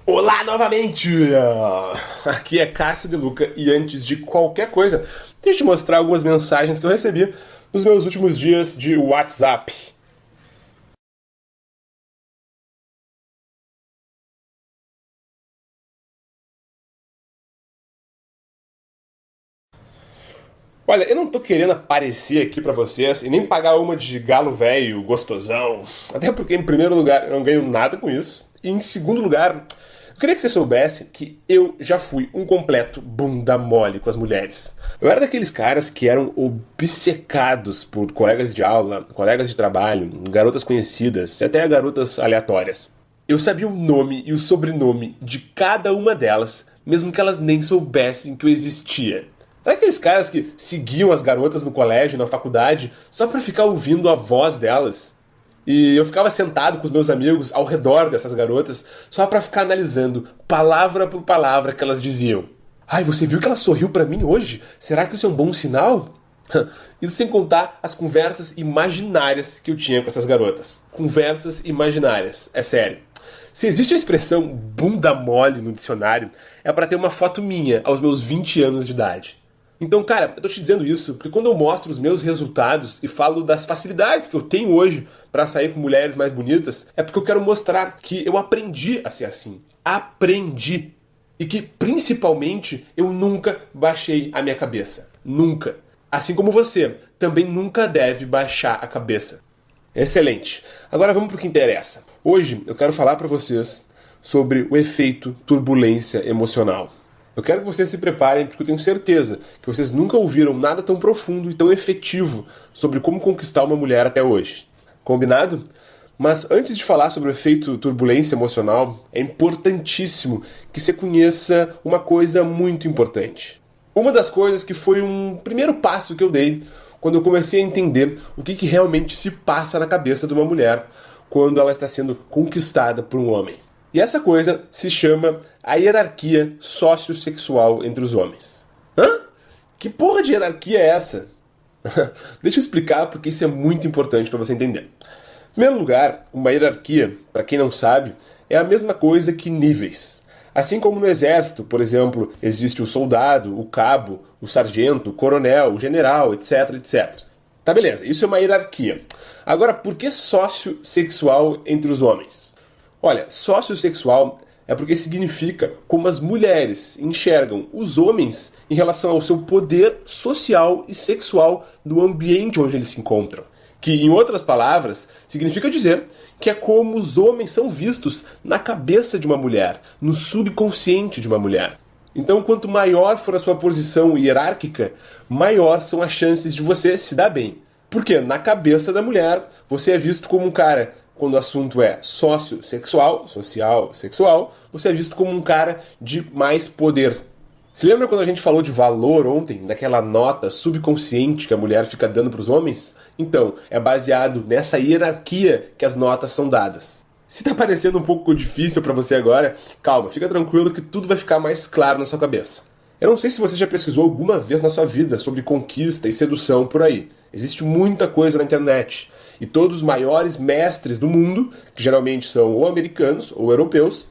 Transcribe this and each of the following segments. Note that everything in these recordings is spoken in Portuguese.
Olá novamente! Aqui é Cássio de Luca e antes de qualquer coisa, deixa eu te mostrar algumas mensagens que eu recebi nos meus últimos dias de WhatsApp. Olha, eu não tô querendo aparecer aqui pra vocês e nem pagar uma de galo velho, gostosão. Até porque, em primeiro lugar, eu não ganho nada com isso. E em segundo lugar, eu queria que você soubesse que eu já fui um completo bunda mole com as mulheres. Eu era daqueles caras que eram obcecados por colegas de aula, colegas de trabalho, garotas conhecidas, até garotas aleatórias. Eu sabia o nome e o sobrenome de cada uma delas, mesmo que elas nem soubessem que eu existia. Sabe aqueles caras que seguiam as garotas no colégio, na faculdade, só pra ficar ouvindo a voz delas? E eu ficava sentado com os meus amigos ao redor dessas garotas, só pra ficar analisando, palavra por palavra, que elas diziam. Ai, você viu que ela sorriu pra mim hoje? Será que isso é um bom sinal? Isso sem contar as conversas imaginárias que eu tinha com essas garotas. Conversas imaginárias, é sério. Se existe a expressão bunda mole no dicionário, é pra ter uma foto minha aos meus 20 anos de idade. Então, cara, eu tô te dizendo isso porque quando eu mostro os meus resultados e falo das facilidades que eu tenho hoje pra sair com mulheres mais bonitas, é porque eu quero mostrar que eu aprendi a ser assim. Aprendi. E que, principalmente, eu nunca baixei a minha cabeça. Nunca. Assim como você, também nunca deve baixar a cabeça. Excelente. Agora vamos pro que interessa. Hoje eu quero falar pra vocês sobre o efeito turbulência emocional. Eu quero que vocês se preparem porque eu tenho certeza que vocês nunca ouviram nada tão profundo e tão efetivo sobre como conquistar uma mulher até hoje. Combinado? Mas antes de falar sobre o efeito turbulência emocional, é importantíssimo que você conheça uma coisa muito importante. Uma das coisas que foi um primeiro passo que eu dei quando eu comecei a entender o que realmente se passa na cabeça de uma mulher quando ela está sendo conquistada por um homem. E essa coisa se chama a hierarquia sociossexual entre os homens. Hã? Que porra de hierarquia é essa? Deixa eu explicar porque isso é muito importante para você entender. Em primeiro lugar, uma hierarquia, para quem não sabe, é a mesma coisa que níveis. Assim como no exército, por exemplo, existe o soldado, o cabo, o sargento, o coronel, o general, etc, etc. Tá, beleza, isso é uma hierarquia. Agora, por que sociossexual entre os homens? Olha, sociossexual é porque significa como as mulheres enxergam os homens em relação ao seu poder social e sexual no ambiente onde eles se encontram. Que, em outras palavras, significa dizer que é como os homens são vistos na cabeça de uma mulher, no subconsciente de uma mulher. Então, quanto maior for a sua posição hierárquica, maior são as chances de você se dar bem. Porque na cabeça da mulher, você é visto como um cara, quando o assunto é sociossexual, social, sexual, você é visto como um cara de mais poder. Se lembra quando a gente falou de valor ontem, daquela nota subconsciente que a mulher fica dando para os homens? Então, é baseado nessa hierarquia que as notas são dadas. Se tá parecendo um pouco difícil para você agora, calma, fica tranquilo que tudo vai ficar mais claro na sua cabeça. Eu não sei se você já pesquisou alguma vez na sua vida sobre conquista e sedução por aí. Existe muita coisa na internet. E todos os maiores mestres do mundo, que geralmente são ou americanos ou europeus,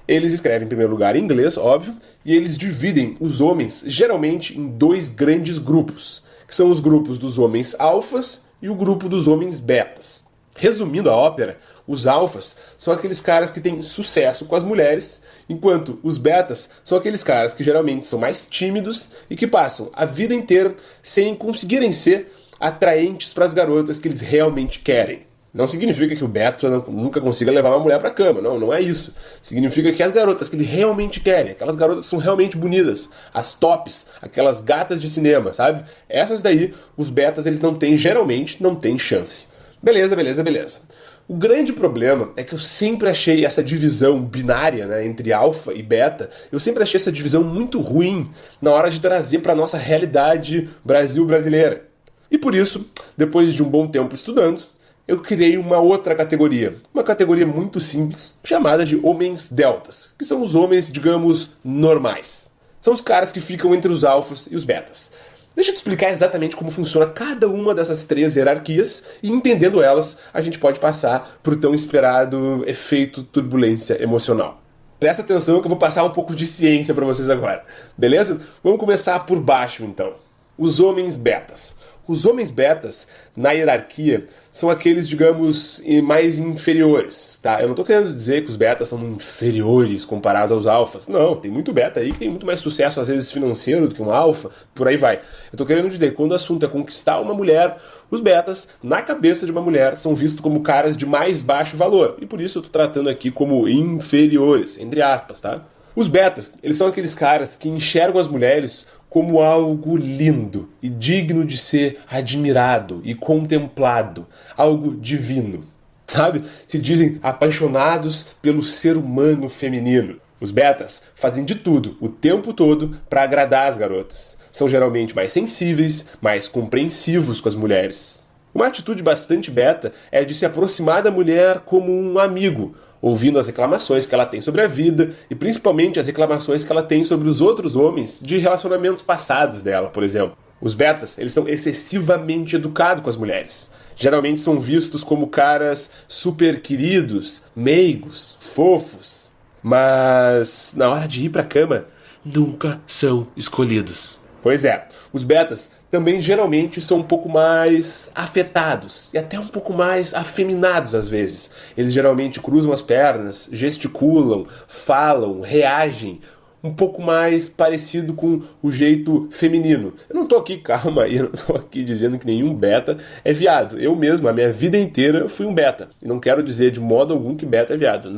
eles escrevem em primeiro lugar em inglês, óbvio, e eles dividem os homens geralmente em dois grandes grupos, que são os grupos dos homens alfas e o grupo dos homens betas. Resumindo a ópera, os alfas são aqueles caras que têm sucesso com as mulheres, enquanto os betas são aqueles caras que geralmente são mais tímidos e que passam a vida inteira sem conseguirem ser atraentes para as garotas que eles realmente querem. Não significa que o beta nunca consiga levar uma mulher pra cama, não é isso. Significa que as garotas que ele realmente querem, aquelas garotas que são realmente bonitas, as tops, aquelas gatas de cinema, sabe? Essas daí, os betas eles não têm, geralmente, não têm chance. Beleza. O grande problema é que eu sempre achei essa divisão binária, né, entre alfa e beta, eu sempre achei essa divisão muito ruim na hora de trazer pra nossa realidade Brasil brasileira. E por isso, depois de um bom tempo estudando, eu criei uma outra categoria. Uma categoria muito simples, chamada de homens deltas, que são os homens, digamos, normais. São os caras que ficam entre os alfas e os betas. Deixa eu te explicar exatamente como funciona cada uma dessas três hierarquias e, entendendo elas, a gente pode passar para o tão esperado efeito turbulência emocional. Presta atenção que eu vou passar um pouco de ciência para vocês agora, beleza? Vamos começar por baixo então. Os homens betas. Os homens betas, na hierarquia, são aqueles, digamos, mais inferiores, tá? Eu não tô querendo dizer que os betas são inferiores comparados aos alfas. Não, tem muito beta aí que tem muito mais sucesso, às vezes, financeiro do que um alfa, por aí vai. Eu tô querendo dizer que quando o assunto é conquistar uma mulher, os betas, na cabeça de uma mulher, são vistos como caras de mais baixo valor. E por isso eu tô tratando aqui como inferiores, entre aspas, tá? Os betas, eles são aqueles caras que enxergam as mulheres como algo lindo e digno de ser admirado e contemplado, algo divino, sabe? Se dizem apaixonados pelo ser humano feminino. Os betas fazem de tudo, o tempo todo, para agradar as garotas. São geralmente mais sensíveis, mais compreensivos com as mulheres. Uma atitude bastante beta é de se aproximar da mulher como um amigo, ouvindo as reclamações que ela tem sobre a vida e principalmente as reclamações que ela tem sobre os outros homens de relacionamentos passados dela, por exemplo. Os betas, eles são excessivamente educados com as mulheres. Geralmente são vistos como caras super queridos, meigos, fofos. Mas na hora de ir pra cama, nunca são escolhidos. Pois é, os betas também geralmente são um pouco mais afetados e até um pouco mais afeminados às vezes. Eles geralmente cruzam as pernas, gesticulam, falam, reagem, um pouco mais parecido com o jeito feminino. Eu não tô aqui, calma aí, eu não tô aqui dizendo que nenhum beta é viado. Eu mesmo, a minha vida inteira, fui um beta. E não quero dizer de modo algum que beta é viado.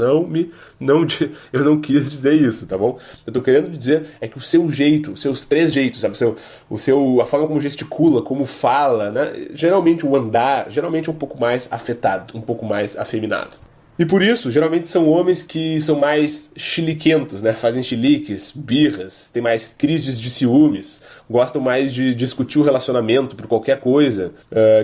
Eu não quis dizer isso, tá bom? Eu tô querendo dizer é que o seu jeito, os seus três jeitos, sabe? A forma como gesticula, como fala, né? Geralmente o andar, geralmente é um pouco mais afetado, um pouco mais afeminado. E por isso, geralmente são homens que são mais chiliquentos, né? Fazem chiliques, birras, têm mais crises de ciúmes, gostam mais de discutir o relacionamento por qualquer coisa,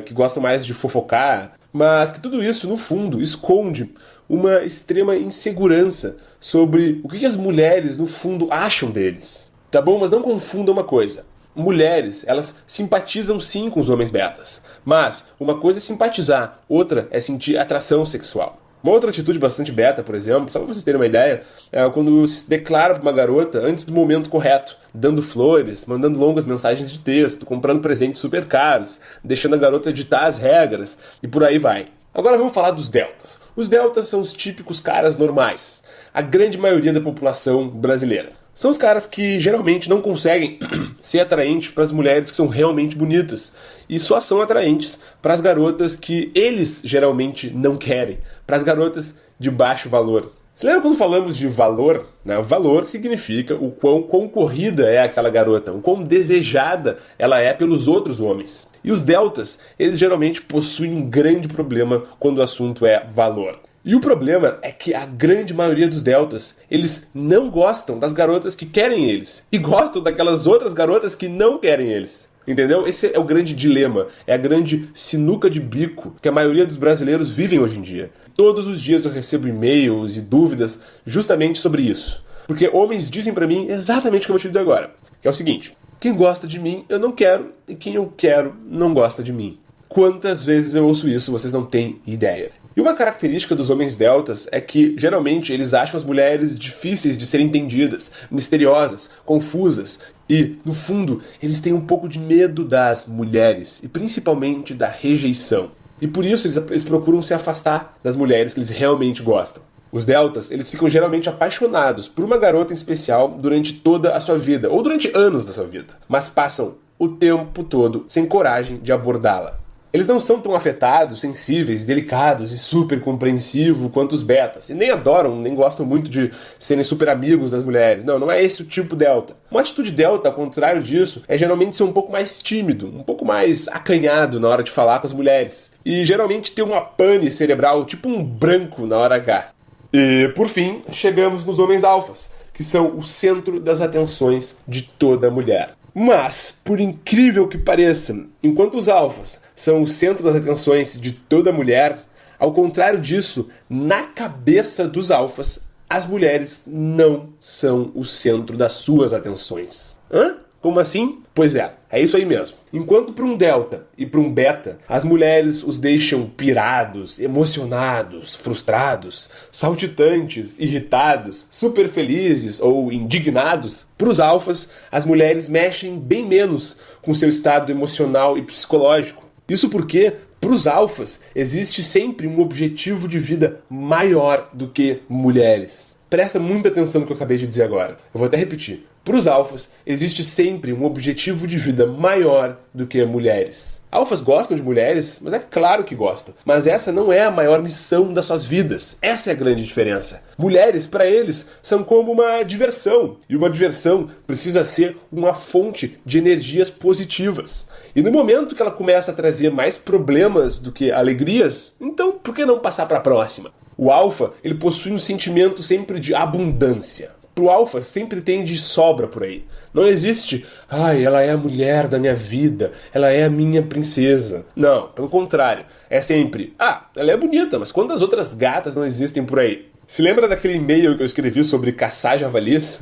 que gostam mais de fofocar, mas que tudo isso, no fundo, esconde uma extrema insegurança sobre o que as mulheres, no fundo, acham deles. Tá bom? Mas não confunda uma coisa. Mulheres, elas simpatizam sim com os homens betas, mas uma coisa é simpatizar, outra é sentir atração sexual. Uma outra atitude bastante beta, por exemplo, só pra vocês terem uma ideia, é quando se declara pra uma garota antes do momento correto, dando flores, mandando longas mensagens de texto, comprando presentes super caros, deixando a garota ditar as regras, e por aí vai. Agora vamos falar dos deltas. Os deltas são os típicos caras normais, a grande maioria da população brasileira. São os caras que geralmente não conseguem ser atraentes para as mulheres que são realmente bonitas e só são atraentes para as garotas que eles geralmente não querem, para as garotas de baixo valor. Você lembra quando falamos de valor? Né? Valor significa o quão concorrida é aquela garota, o quão desejada ela é pelos outros homens. E os deltas, eles geralmente possuem um grande problema quando o assunto é valor. E o problema é que a grande maioria dos deltas, eles não gostam das garotas que querem eles. E gostam daquelas outras garotas que não querem eles. Entendeu? Esse é o grande dilema. É a grande sinuca de bico que a maioria dos brasileiros vivem hoje em dia. Todos os dias eu recebo e-mails e dúvidas justamente sobre isso. Porque homens dizem pra mim exatamente o que eu vou te dizer agora. Que é o seguinte. Quem gosta de mim, eu não quero. E quem eu quero, não gosta de mim. Quantas vezes eu ouço isso, vocês não têm ideia. E uma característica dos homens deltas é que, geralmente, eles acham as mulheres difíceis de serem entendidas, misteriosas, confusas. E, no fundo, eles têm um pouco de medo das mulheres, e principalmente da rejeição. E por isso eles procuram se afastar das mulheres que eles realmente gostam. Os deltas, eles ficam geralmente apaixonados por uma garota em especial durante toda a sua vida, ou durante anos da sua vida, mas passam o tempo todo sem coragem de abordá-la. Eles não são tão afetados, sensíveis, delicados e super compreensivos quanto os betas. E nem adoram, nem gostam muito de serem super amigos das mulheres. Não é esse o tipo delta. Uma atitude delta, ao contrário disso, é geralmente ser um pouco mais tímido, um pouco mais acanhado na hora de falar com as mulheres. E geralmente ter uma pane cerebral, tipo um branco na hora H. E, por fim, chegamos nos homens alfas, que são o centro das atenções de toda mulher. Mas, por incrível que pareça, enquanto os alfas são o centro das atenções de toda mulher, ao contrário disso, na cabeça dos alfas, as mulheres não são o centro das suas atenções. Hã? Como assim? Pois é isso aí mesmo. Enquanto para um delta e para um beta, as mulheres os deixam pirados, emocionados, frustrados, saltitantes, irritados, super felizes ou indignados, para os alfas, as mulheres mexem bem menos com seu estado emocional e psicológico. Isso porque, para os alfas, existe sempre um objetivo de vida maior do que mulheres. Presta muita atenção no que eu acabei de dizer agora. Eu vou até repetir. Para os alfas, existe sempre um objetivo de vida maior do que mulheres. Alfas gostam de mulheres, mas é claro que gostam. Mas essa não é a maior missão das suas vidas. Essa é a grande diferença. Mulheres, para eles, são como uma diversão. E uma diversão precisa ser uma fonte de energias positivas. E no momento que ela começa a trazer mais problemas do que alegrias, então por que não passar para a próxima? O alfa, ele possui um sentimento sempre de abundância. Pro alfa sempre tem de sobra por aí. Não existe, ela é a mulher da minha vida, ela é a minha princesa. Não, pelo contrário. É sempre, ela é bonita, mas quantas outras gatas não existem por aí? Se lembra daquele e-mail que eu escrevi sobre caçar javalis?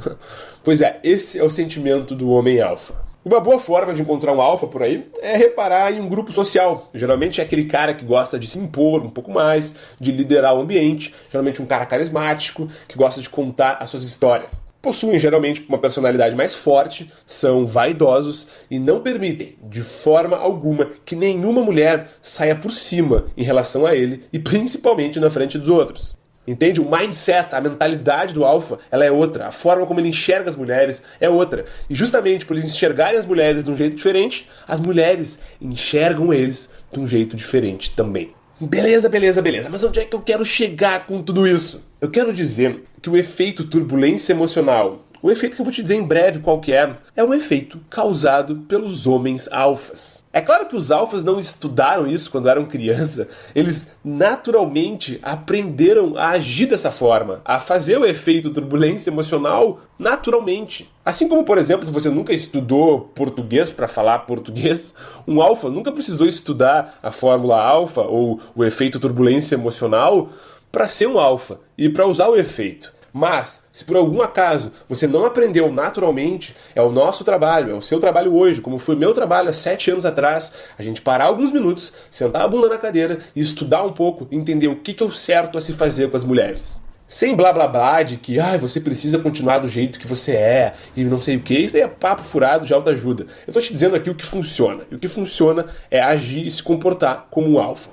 Pois é, esse é o sentimento do homem alfa. Uma boa forma de encontrar um alfa por aí é reparar em um grupo social. Geralmente é aquele cara que gosta de se impor um pouco mais, de liderar o ambiente. Geralmente um cara carismático, que gosta de contar as suas histórias. Possuem geralmente uma personalidade mais forte, são vaidosos e não permitem, de forma alguma, que nenhuma mulher saia por cima em relação a ele e principalmente na frente dos outros. Entende? O mindset, a mentalidade do alfa, ela é outra. A forma como ele enxerga as mulheres é outra. E justamente por eles enxergarem as mulheres de um jeito diferente, as mulheres enxergam eles de um jeito diferente também. Beleza. Mas onde é que eu quero chegar com tudo isso? Eu quero dizer que o efeito turbulência emocional, o efeito que eu vou te dizer em breve qual que é um efeito causado pelos homens alfas. É claro que os alfas não estudaram isso quando eram criança, eles naturalmente aprenderam a agir dessa forma, a fazer o efeito turbulência emocional naturalmente. Assim como, por exemplo, você nunca estudou português para falar português, um alfa nunca precisou estudar a fórmula alfa ou o efeito turbulência emocional para ser um alfa e para usar o efeito. Mas, se por algum acaso você não aprendeu naturalmente, é o nosso trabalho, é o seu trabalho hoje, como foi meu trabalho há 7 anos atrás, a gente parar alguns minutos, sentar a bunda na cadeira e estudar um pouco, entender o que é o certo a se fazer com as mulheres. Sem blá blá blá de que você precisa continuar do jeito que você é e não sei o que, isso aí é papo furado de autoajuda. Eu tô te dizendo aqui o que funciona. E o que funciona é agir e se comportar como um alfa.